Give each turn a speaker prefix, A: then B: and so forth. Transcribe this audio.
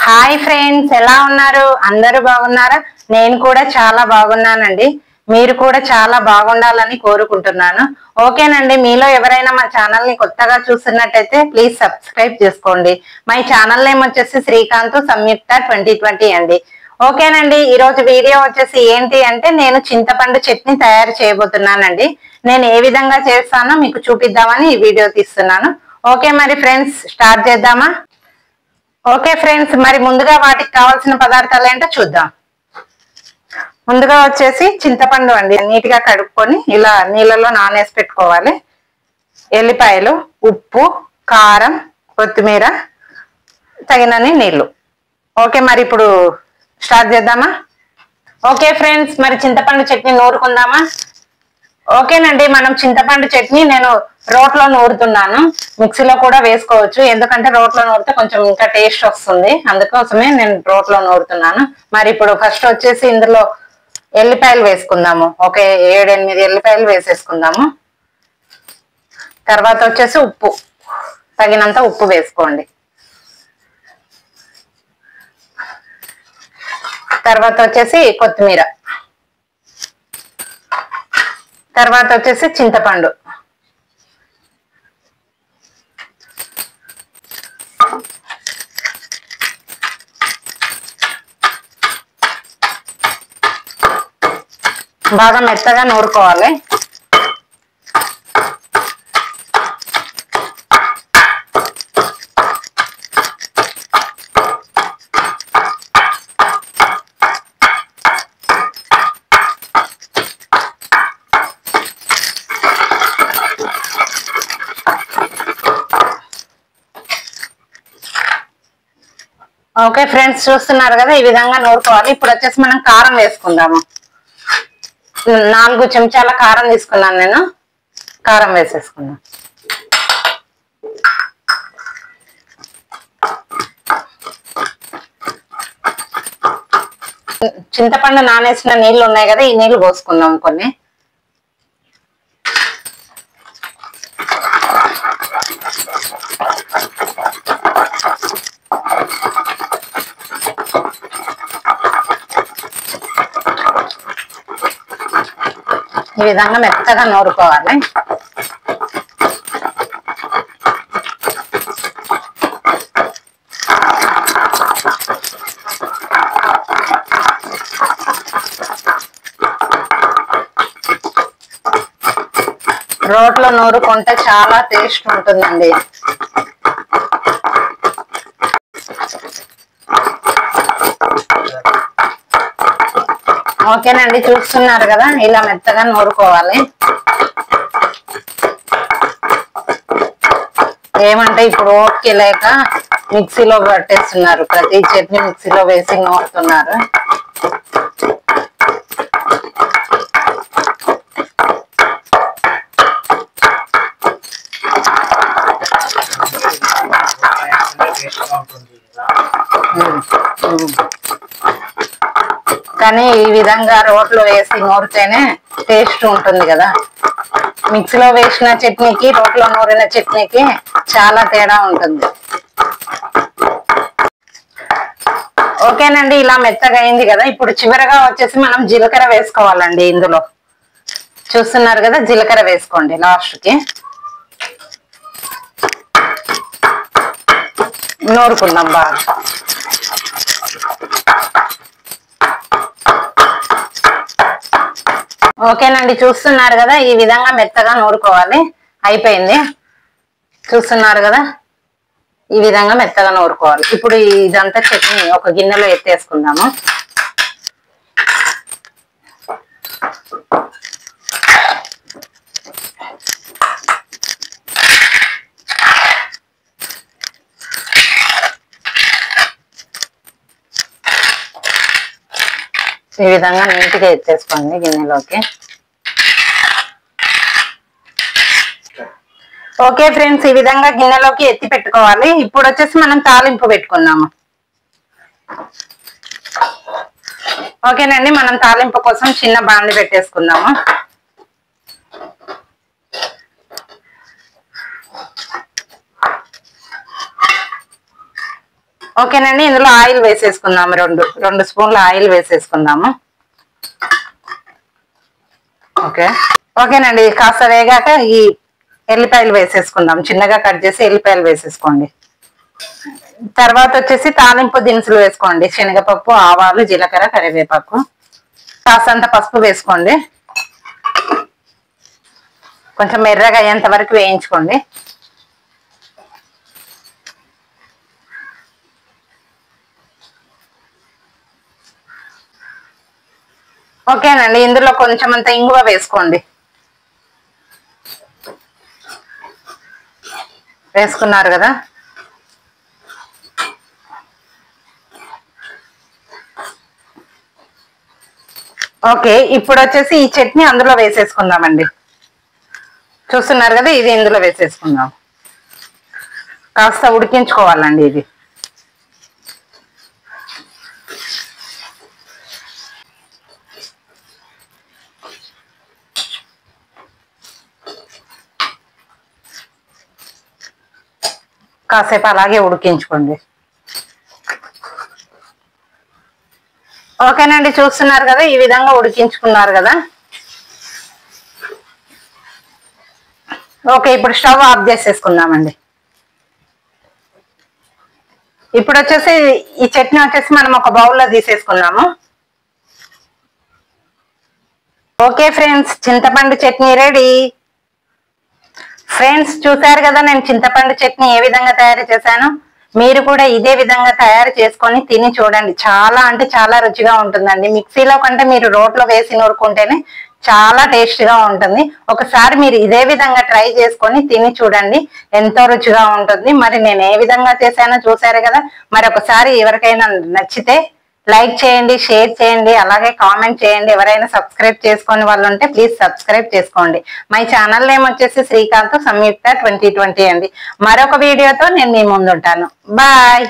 A: Hi friends, ఎలా ఉన్నారు? అందరూ బాగున్నారా? నేను కూడా చాలా బాగున్నానండి. మీరు కూడా చాలా బాగుండాలని కోరుకుంటున్నాను. ఓకేనండి, మీలో ఎవరైనా మా ఛానల్ ని కొత్తగా చూస్తున్నట్టయితే ప్లీజ్ సబ్స్క్రైబ్ చేసుకోండి. మై ఛానల్ నేమ్ వచ్చేసి శ్రీకాంత్ సంయుక్త 2020 అండి. ఓకేనండి, ఈ రోజు వీడియో వచ్చేసి ఏంటి అంటే నేను చింతపండు చట్నీ తయారు చేయబోతున్నానండి. నేను ఏ విధంగా చేస్తానో మీకు చూపిద్దామని ఈ వీడియో తీస్తున్నాను. ఓకే మరి ఫ్రెండ్స్, స్టార్ట్ చేద్దామా? ఓకే ఫ్రెండ్స్, మరి ముందుగా వాటికి కావాల్సిన పదార్థాలు ఏంటో చూద్దాం. ముందుగా వచ్చేసి చింతపండు అండి, నీట్ గా కడుక్కొని ఇలా నీళ్ళలో నానేసి పెట్టుకోవాలి. ఎల్లిపాయలు, ఉప్పు, కారం, కొత్తిమీర, తగినన్ని నీళ్లు. ఓకే, మరి ఇప్పుడు స్టార్ట్ చేద్దామా? ఓకే ఫ్రెండ్స్, మరి చింతపండు చట్నీ నూరుకుందామా? ఓకేనండి, మనం చింతపండు చట్నీ నేను రోట్లో నూరుతున్నాను. మిక్సీలో కూడా వేసుకోవచ్చు, ఎందుకంటే రోట్లో నూరితే కొంచెం ఇంకా టేస్ట్ వస్తుంది. అందుకోసమే నేను రోట్లో నూరుతున్నాను. మరి ఇప్పుడు ఫస్ట్ వచ్చేసి ఇందులో ఎల్లిపాయలు వేసుకుందాము. ఒక 7-8 ఎల్లిపాయలు వేసేసుకుందాము. తర్వాత వచ్చేసి ఉప్పు, తగినంత ఉప్పు వేసుకోండి. తర్వాత వచ్చేసి కొత్తిమీర, తర్వాత వచ్చేసి చింతపండు, బాగా మెత్తగా నూరుకోవాలి. ఓకే ఫ్రెండ్స్, చూస్తున్నారు కదా, ఈ విధంగా నూరుకోవాలి. ఇప్పుడు వచ్చేసి మనం కారం వేసుకుందాము. 4 చెంచాల కారం తీసుకున్నాను నేను. కారం వేసేసుకున్నాను. చింతపండు నానేసిన నీళ్లు ఉన్నాయి కదా, ఈ నీళ్లు పోసుకుందాం కొన్ని. ఈ విధంగా మెత్తగా నూరుకోవాలి. రోట్లో నూరుకుంటే చాలా టేస్ట్ ఉంటుందండి. ఓకేనండి, చూస్తున్నారు కదా, ఇలా మెత్తగా నూరుకోవాలి. ఏమంటే ఇప్పుడు ఓకే లేక మిక్సీలో పట్టేస్తున్నారు, ప్రతి చట్నీ మిక్సీలో వేసి నూరుతున్నారు. కానీ ఈ విధంగా రోట్లో వేసి నూరితేనే టేస్ట్ ఉంటుంది కదా. మిక్సీలో వేసిన చట్నీకి రోట్లో నూరిన చట్నీకి చాలా తేడా ఉంటుంది. ఓకేనండి, ఇలా మెత్తగా అయింది కదా. ఇప్పుడు చివరగా వచ్చేసి మనం జీలకర్ర వేసుకోవాలండి. ఇందులో చూస్తున్నారు కదా, జీలకర్ర వేసుకోండి లాస్ట్ కి. నూరుకుందాం బాగా. ఓకేనండి, చూస్తున్నారు కదా, ఈ విధంగా మెత్తగా నూరుకోవాలి. అయిపోయింది, చూస్తున్నారు కదా, ఈ విధంగా మెత్తగా నూరుకోవాలి. ఇప్పుడు ఇదంతా చట్నీ ఒక గిన్నెలో ఎత్తేసుకుందాము. ఈ విధంగా నీట్గా ఎత్తేసుకోండి గిన్నెలోకి. ఓకే ఫ్రెండ్స్, ఈ విధంగా గిన్నెలోకి ఎత్తి పెట్టుకోవాలి. ఇప్పుడు వచ్చేసి మనం తాలింపు పెట్టుకుందాము. ఓకేనండి, మనం తాలింపు కోసం చిన్న బాండి పెట్టేసుకుందాము. ఓకేనండి, ఇందులో ఆయిల్ వేసేసుకుందాము. రెండు స్పూన్ల ఆయిల్ వేసేసుకుందాము. ఓకేనండి, కాస్త వేగాక ఈ ఎల్లిపాయలు వేసేసుకుందాం. చిన్నగా కట్ చేసి ఎల్లిపాయలు వేసేసుకోండి. తర్వాత వచ్చేసి తాలింపు దినుసులు వేసుకోండి. శనగపప్పు, ఆవాలు, జీలకర్ర, కరివేపాకు, కాసంత పసుపు వేసుకోండి. కొంచెం ఎర్రగా అయ్యేంత వరకు వేయించుకోండి. ఓకేనండి, ఇందులో కొంచెం అంత ఇంగువ వేసుకోండి. వేసుకున్నారు కదా. ఓకే, ఇప్పుడు వచ్చేసి ఈ చట్నీ అందులో వేసేసుకుందామండి. చూస్తున్నారు కదా, ఇది ఇందులో వేసేసుకుందాం. కాస్త ఉడికించుకోవాలండి ఇది. కాసేపు అలాగే ఉడికించుకోండి. ఓకేనండి, చూస్తున్నారు కదా, ఈ విధంగా ఉడికించుకున్నారు కదా. ఓకే, ఇప్పుడు స్టవ్ ఆఫ్ చేసేసుకుందామండి. ఇప్పుడు వచ్చేసి ఈ చట్నీ వచ్చేసి మనం ఒక బౌల్లో తీసేసుకుందాము. ఓకే ఫ్రెండ్స్, చింతపండు చట్నీ రెడీ. ఫ్రెండ్స్, చూసారు కదా నేను చింతపండు చట్నీ ఏ విధంగా తయారు చేశాను. మీరు కూడా ఇదే విధంగా తయారు చేసుకొని తిని చూడండి. చాలా అంటే చాలా రుచిగా ఉంటుందండి. మిక్సీలో కంటే మీరు రోట్లో వేసి నూరుకుంటేనే చాలా టేస్ట్ గా ఉంటుంది. ఒకసారి మీరు ఇదే విధంగా ట్రై చేసుకొని తిని చూడండి, ఎంతో రుచిగా ఉంటుంది. మరి నేను ఏ విధంగా చేశానో చూసారు కదా. మరి ఒకసారి ఎవరికైనా నచ్చితే లైక్ చేయండి, షేర్ చేయండి, అలాగే కామెంట్ చేయండి. ఎవరైనా సబ్స్క్రైబ్ చేసుకునే వాళ్ళు ఉంటే ప్లీజ్ సబ్స్క్రైబ్ చేసుకోండి. మై ఛానల్ నేమ్ వచ్చేసి శ్రీకాంత్ సంయుక్త 2020 అండి. మరొక వీడియోతో నేను మీ ముందు ఉంటాను. బాయ్.